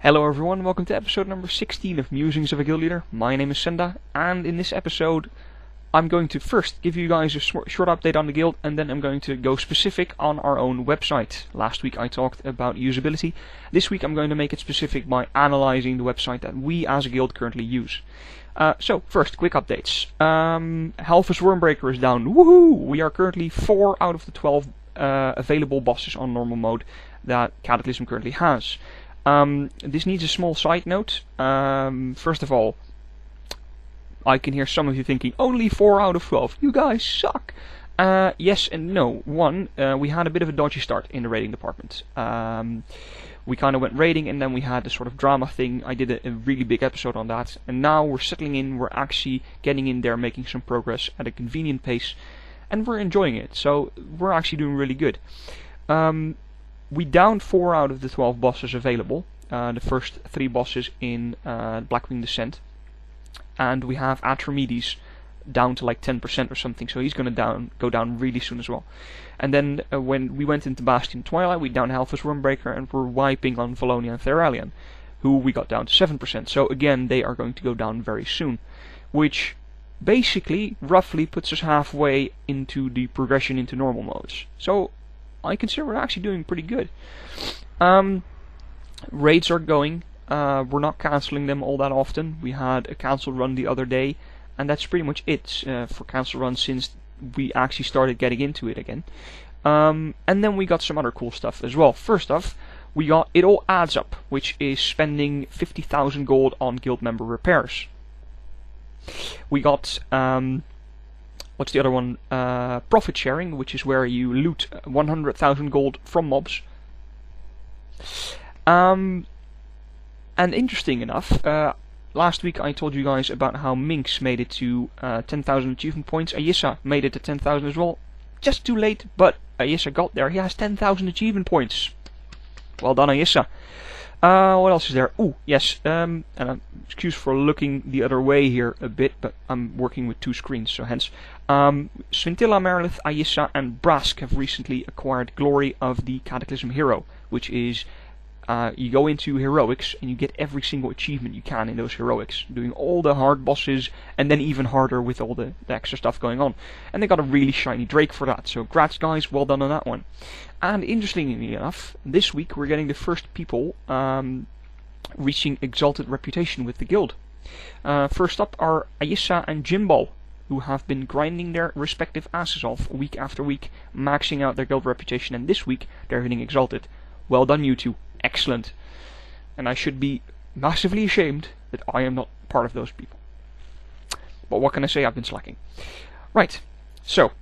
Hello everyone, welcome to episode number 16 of Musings of a Guild Leader. My name is Senda, and in this episode I'm going to first give you guys a short update on the guild, and then I'm going to go specific on our own website. Last week I talked about usability. This week I'm going to make it specific by analyzing the website that we as a guild currently use. So first, quick updates. Halphus Wormbreaker is down. Woohoo! We are currently 4 out of the 12 available bosses on normal mode that Cataclysm currently has. This needs a small side note. First of all, I can hear some of you thinking, only 4 out of 12, you guys suck. Yes and no. One, we had a bit of a dodgy start in the raiding department. We kind of went raiding and then we had this sort of drama thing. I did a really big episode on that. And now we're settling in, we're actually getting in there, making some progress at a convenient pace. And we're enjoying it, so we're actually doing really good. We downed 4 out of the 12 bosses available. The first 3 bosses in Blackwing Descent. And we have Atramedes down to like 10% or something, so he's going to go down really soon as well. And then when we went into Bastion Twilight, we downed Halphus Wormbreaker, and we're wiping on Valonia and Theralion, who we got down to 7%. So again, they are going to go down very soon, which basically roughly puts us halfway into the progression into normal modes. So I consider we're actually doing pretty good. Raids are going. We're not cancelling them all that often. We had a cancel run the other day, and that's pretty much it for cancel runs since we actually started getting into it again. And then we got some other cool stuff as well. First off, we got It All Adds Up, which is spending 50,000 gold on guild member repairs. We got what's the other one? Profit sharing, which is where you loot 100,000 gold from mobs. And interesting enough, last week I told you guys about how Minx made it to 10,000 achievement points. Ayissa made it to 10,000 as well. Just too late, but Ayissa got there. He has 10,000 achievement points. Well done, Ayissa. What else is there? Ooh, yes, and excuse for looking the other way here a bit, but I'm working with 2 screens, so hence. Swintilla, Merilith, Ayissa, and Brask have recently acquired Glory of the Cataclysm Hero, which is you go into heroics and you get every single achievement you can in those heroics, doing all the hard bosses and then even harder with all the extra stuff going on. And they got a really shiny Drake for that, so grats guys, well done on that one. And interestingly enough, this week we're getting the first people reaching exalted reputation with the guild. First up are Ayissa and Jimbal, who have been grinding their respective asses off week after week, maxing out their guild reputation, and this week they're hitting exalted. Well done, you two. Excellent. And I should be massively ashamed that I am not part of those people. But what can I say? I've been slacking. Right. So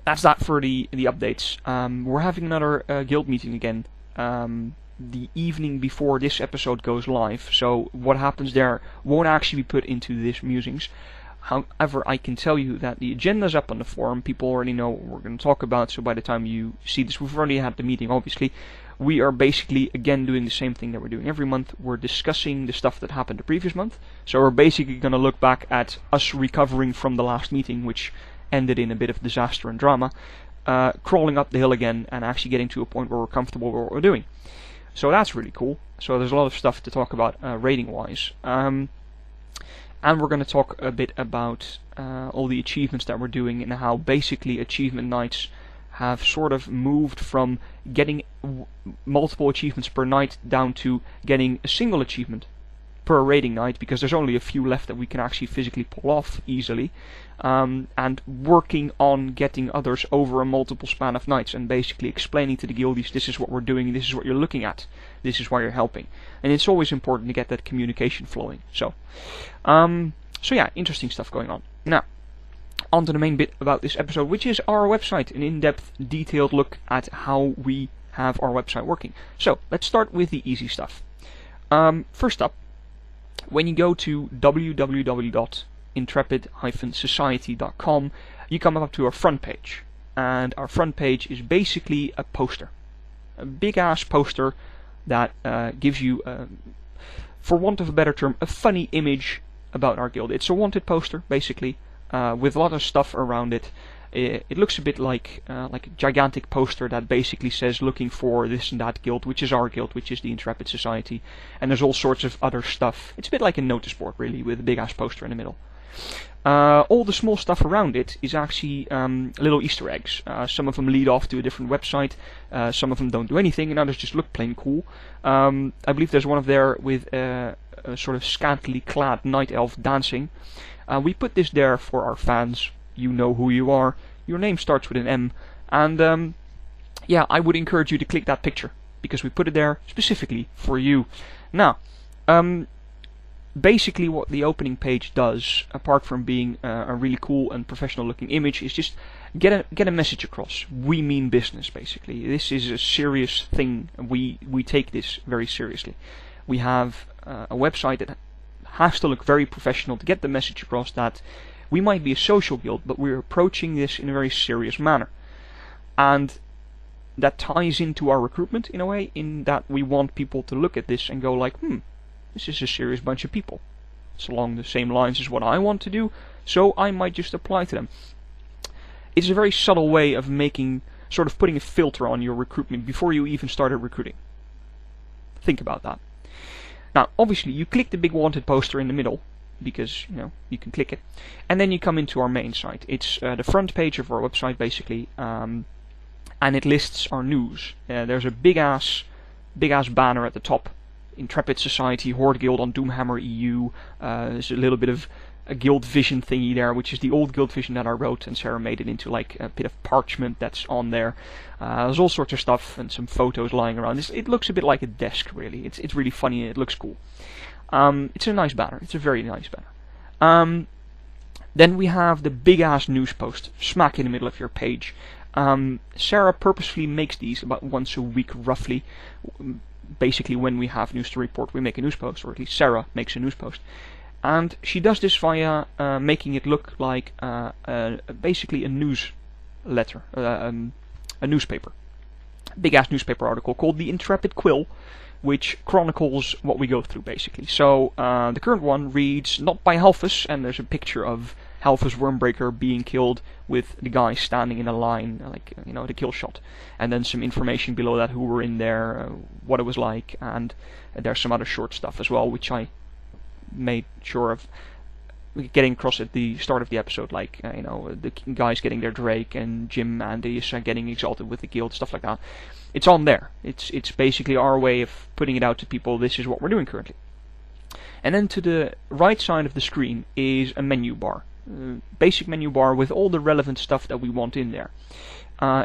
that's that for the updates. We're having another guild meeting again the evening before this episode goes live. So what happens there won't actually be put into this Musings. However, I can tell you that the agenda's up on the forum. People already know what we're going to talk about. So by the time you see this, we've already had the meeting, obviously. We are basically, again, doing the same thing that we're doing every month. We're discussing the stuff that happened the previous month. So we're basically going to look back at us recovering from the last meeting, which ended in a bit of disaster and drama, crawling up the hill again, and actually getting to a point where we're comfortable with what we're doing. So that's really cool. So there's a lot of stuff to talk about rating-wise. And we're going to talk a bit about all the achievements that we're doing and how basically achievement nights have sort of moved from getting multiple achievements per night down to getting a single achievement per raiding night, because there's only a few left that we can actually physically pull off easily, and working on getting others over a multiple span of nights and basically explaining to the guildies, this is what we're doing, this is what you're looking at, this is why you're helping. And it's always important to get that communication flowing. So yeah, interesting stuff going on. Now, on to the main bit about this episode, which is our website, an in-depth, detailed look at how we have our website working. So, let's start with the easy stuff. First up, when you go to www.intrepid-society.com, you come up to our front page. And our front page is basically a poster. A big-ass poster that gives you, for want of a better term, a funny image about our guild. It's a wanted poster, basically. with a lot of stuff around it. It looks a bit like a gigantic poster that basically says looking for this and that guild, which is our guild, which is the Intrepid Society, and there's all sorts of other stuff. It's a bit like a notice board, really, with a big ass poster in the middle. All the small stuff around it is actually little Easter eggs. Some of them lead off to a different website, some of them don't do anything, and others just look plain cool. I believe there's one of there with a sort of scantily clad night elf dancing. We put this there for our fans. You know who you are. Your name starts with an M. And yeah, I would encourage you to click that picture, because we put it there specifically for you. Now, basically what the opening page does, apart from being a really cool and professional looking image, is just get a message across. We mean business, basically. This is a serious thing. We take this very seriously. We have a website that has to look very professional to get the message across that we might be a social guild, but we're approaching this in a very serious manner. And that ties into our recruitment in a way, in that we want people to look at this and go like, this is a serious bunch of people. It's along the same lines as what I want to do, so I might just apply to them. It's a very subtle way of sort of putting a filter on your recruitment before you even started recruiting. Think about that. Now, obviously, you click the big wanted poster in the middle, because you can click it, and then you come into our main site. It's the front page of our website, basically, and it lists our news. There's a big ass banner at the top. Intrepid Society, Horde Guild on Doomhammer EU. There's a little bit of a Guild Vision thingy there, which is the old Guild Vision that I wrote, and Sarah made it into like a bit of parchment that's on there. There's all sorts of stuff and some photos lying around. It looks a bit like a desk, really. It's really funny and it looks cool. It's a nice banner. It's a very nice banner. Then we have the big ass news post smack in the middle of your page. Sarah purposefully makes these about once a week, roughly. Basically, when we have news to report, we make a news post, or at least Sarah makes a news post. And she does this via making it look like basically a newsletter, a newspaper. Big ass newspaper article called The Intrepid Quill, which chronicles what we go through, basically. So the current one reads, not by Halphus, and there's a picture of Halphus Wormbreaker being killed with the guy standing in a line, like, the kill shot. And then some information below that, who were in there, what it was like, and there's some other short stuff as well, which I made sure of getting across at the start of the episode, like, the guys getting their Drake, and Jim and Issa getting exalted with the guild, stuff like that. It's on there. It's basically our way of putting it out to people. This is what we're doing currently. And then to the right side of the screen is a menu bar. Basic menu bar with all the relevant stuff that we want in there.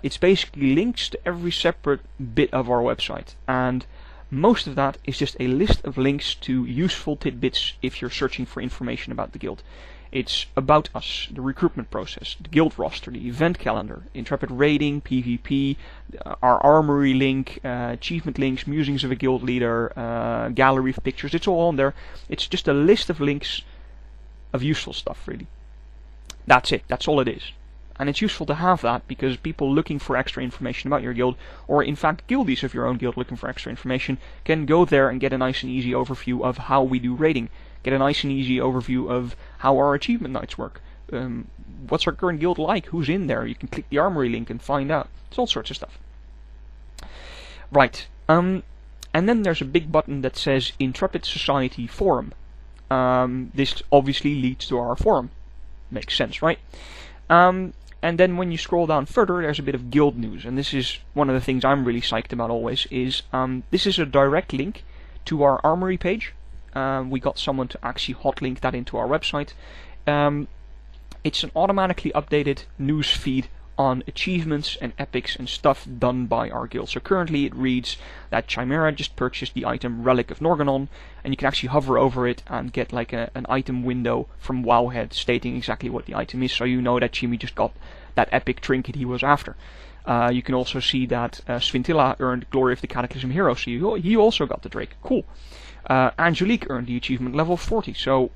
It's basically links to every separate bit of our website. And most of that is just a list of links to useful tidbits if you're searching for information about the guild. It's about us, the recruitment process, the guild roster, the event calendar, Intrepid raiding, PvP, our armory link, achievement links, musings of a guild leader, gallery of pictures. It's all on there. It's just a list of links of useful stuff, really. That's it. That's all it is. And it's useful to have that because people looking for extra information about your guild, or in fact guildies of your own guild looking for extra information, can go there and get a nice and easy overview of how we do raiding. Get a nice and easy overview of how our achievement nights work. What's our current guild like? Who's in there? You can click the armory link and find out. It's all sorts of stuff. Right. And then there's a big button that says Intrepid Society Forum. This obviously leads to our forum. Makes sense, right? And then when you scroll down further, there's a bit of guild news. And this is one of the things I'm really psyched about always, is this is a direct link to our armory page. We got someone to actually hotlink that into our website. It's an automatically updated news feed on achievements and epics and stuff done by our guild. So currently it reads that Chimera just purchased the item Relic of Norganon, and you can actually hover over it and get like an item window from Wowhead stating exactly what the item is, so you know that Chimmy just got that epic trinket he was after. You can also see that Svintilla earned Glory of the Cataclysm Hero, so he also got the Drake. Cool. Angelique earned the achievement level 40, so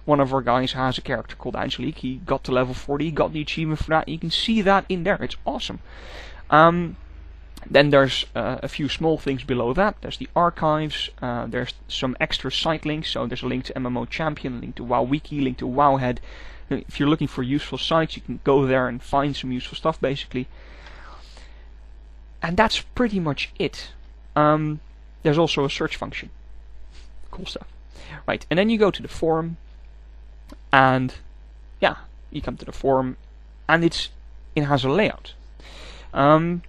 one of our guys has a character called Angelique. He got to level 40, he got the achievement for that. You can see that in there. It's awesome. Then there's a few small things below that. There's the archives, there's some extra site links, so there's a link to MMO Champion, a link to WoWWiki, link to WoWhead. If you're looking for useful sites, you can go there and find some useful stuff, basically. And that's pretty much it. There's also a search function. Cool stuff. Right, and then you go to the forum, and yeah, you come to the forum, and it has a layout. I'm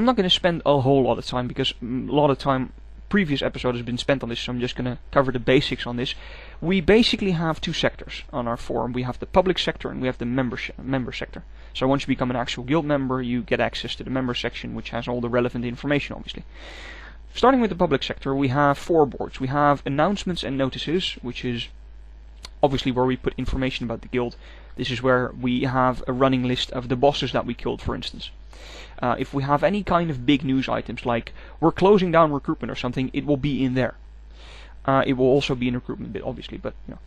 not going to spend a whole lot of time, because a lot of time, previous episode has been spent on this, so I'm just going to cover the basics on this. We basically have two sectors on our forum. We have the public sector and we have the member sector. So once you become an actual guild member, you get access to the member section, which has all the relevant information, obviously. Starting with the public sector, we have 4 boards. We have announcements and notices, which is obviously where we put information about the guild. This is where we have a running list of the bosses that we killed, for instance. If we have any kind of big news items, like we're closing down recruitment or something, it will be in there. It will also be in recruitment bit, obviously, but you know.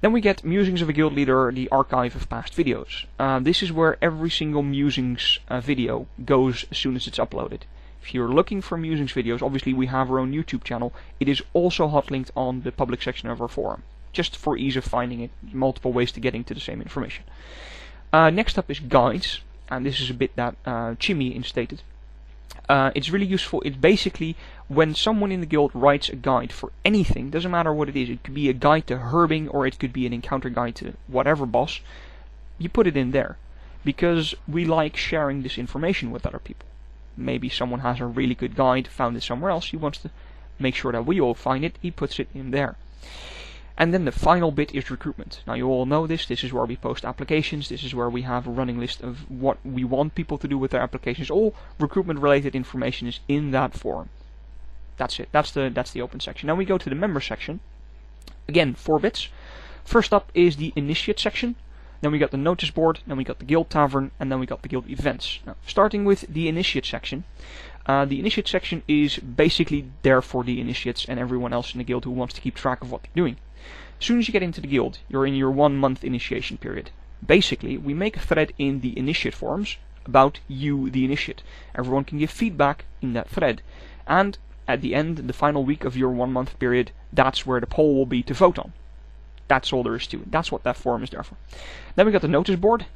Then we get Musings of a Guild Leader, the archive of past videos. This is where every single Musings video goes as soon as it's uploaded. If you're looking for Musings videos, obviously we have our own YouTube channel. It is also hot linked on the public section of our forum, just for ease of finding it, multiple ways to getting to the same information. Next up is guides. And this is a bit that Chimmy instated. It's really useful. It's basically when someone in the guild writes a guide for anything, doesn't matter what it is, it could be a guide to herbing or it could be an encounter guide to whatever boss, you put it in there. Because we like sharing this information with other people. Maybe someone has a really good guide, found it somewhere else, he wants to make sure that we all find it, he puts it in there. And then the final bit is recruitment. Now you all know this. This is where we post applications. This is where we have a running list of what we want people to do with their applications. All recruitment related information is in that forum. That's it. That's the open section. Now we go to the member section. Again, 4 bits. First up is the initiate section. Then we got the notice board. Then we got the guild tavern. And then we got the guild events. Now, starting with the initiate section. The initiate section is basically there for the initiates and everyone else in the guild who wants to keep track of what they're doing. As soon as you get into the guild, you're in your 1-month initiation period. Basically, we make a thread in the initiate forums about you, the initiate. Everyone can give feedback in that thread. And at the end, the final week of your 1-month period, that's where the poll will be to vote on. That's all there is to it. That's what that forum is there for. Then we got the notice board.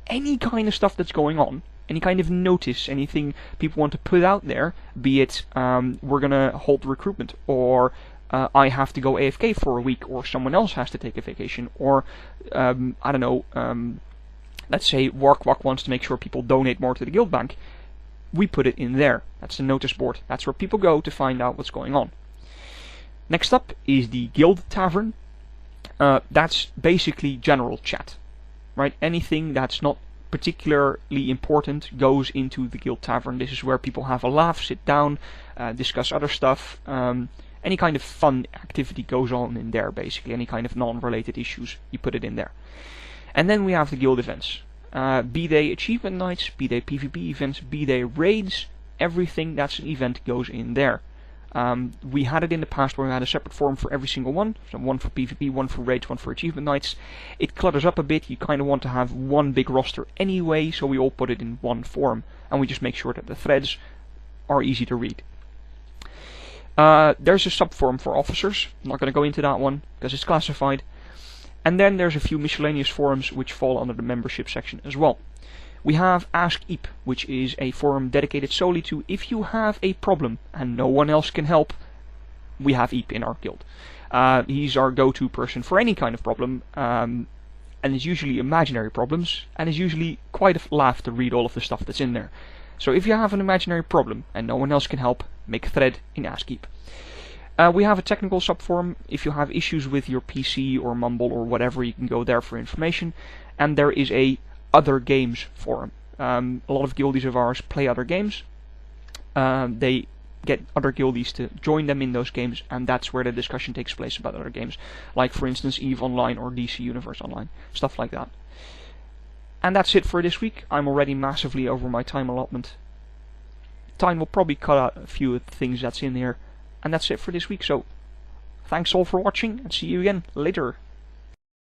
Any kind of stuff that's going on, any kind of notice, anything people want to put out there, be it we're going to halt recruitment, or I have to go AFK for a week, or someone else has to take a vacation, or I don't know, let's say Warkwak wants to make sure people donate more to the guild bank, we put it in there. That's the notice board. That's where people go to find out what's going on. Next up is the guild tavern. That's basically general chat, right? Anything that's not particularly important goes into the guild tavern. This is where people have a laugh, sit down, discuss other stuff. Any kind of fun activity goes on in there, basically. Any kind of non-related issues, you put it in there. And then we have the guild events. Be they achievement nights, be they PvP events, be they raids, everything that's an event goes in there. We had it in the past where we had a separate forum for every single one. So one for PvP, one for raids, one for achievement nights. It clutters up a bit. You kind of want to have one big roster anyway, so we all put it in one forum. And we just make sure that the threads are easy to read. There's a sub-forum for officers. I'm not going to go into that one because it's classified. And then there's a few miscellaneous forums which fall under the membership section as well. We have Ask Eep, which is a forum dedicated solely to if you have a problem and no one else can help, we have Eep in our guild. He's our go-to person for any kind of problem, and it's usually imaginary problems, and it's usually quite a laugh to read all of the stuff that's in there. So if you have an imaginary problem and no one else can help, make a thread in Ask Eep. We have a technical subforum. If you have issues with your PC or Mumble or whatever, you can go there for information. And there is a other games forum. A lot of guildies of ours play other games. They get other guildies to join them in those games, and that's where the discussion takes place about other games. Like, for instance, EVE Online or DC Universe Online. Stuff like that. And that's it for this week. I'm already massively over my time allotment. Tyne will probably cut out a few of the things that's in here. And that's it for this week. So, thanks all for watching, and see you again later.